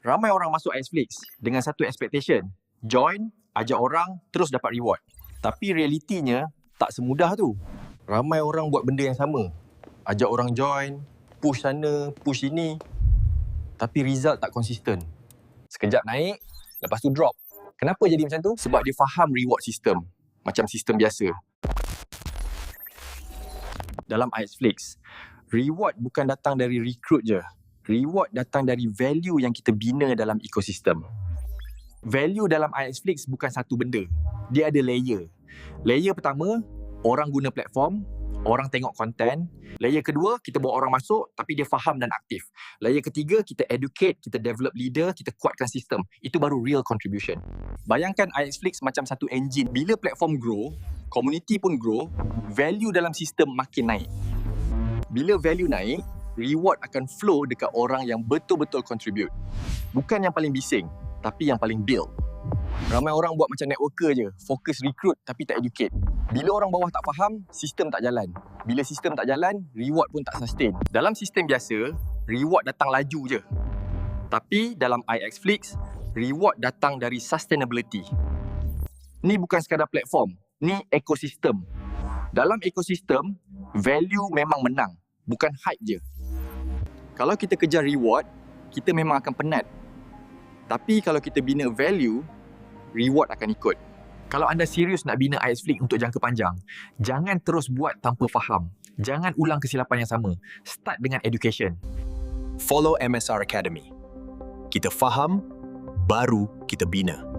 Ramai orang masuk Netflix dengan satu expectation. Join, ajak orang, terus dapat reward. Tapi realitinya tak semudah tu. Ramai orang buat benda yang sama. Ajak orang join, push sana, push sini. Tapi result tak konsisten. Sekejap naik, lepas tu drop. Kenapa jadi macam tu? Sebab dia faham reward system. Macam sistem biasa. Dalam Netflix, reward bukan datang dari recruit je. Reward datang dari value yang kita bina dalam ekosistem. Value dalam Netflix bukan satu benda. Dia ada layer. Layer pertama, orang guna platform, orang tengok konten. Layer kedua, kita bawa orang masuk tapi dia faham dan aktif. Layer ketiga, kita educate, kita develop leader, kita kuatkan sistem. Itu baru real contribution. Bayangkan Netflix macam satu engine. Bila platform grow, community pun grow, value dalam sistem makin naik. Bila value naik, reward akan flow dekat orang yang betul-betul contribute. Bukan yang paling bising, tapi yang paling build. Ramai orang buat macam networker je, fokus recruit tapi tak educate. Bila orang bawah tak faham, sistem tak jalan. Bila sistem tak jalan, reward pun tak sustain. Dalam sistem biasa, reward datang laju je. Tapi dalam Netflix, reward datang dari sustainability. Ni bukan sekadar platform, ni ekosistem. Dalam ekosistem, value memang menang, bukan hype je. Kalau kita kejar reward, kita memang akan penat. Tapi kalau kita bina value, reward akan ikut. Kalau anda serius nak bina Netflix untuk jangka panjang, jangan terus buat tanpa faham. Jangan ulang kesilapan yang sama. Start dengan education. Follow MSR Academy. Kita faham, baru kita bina.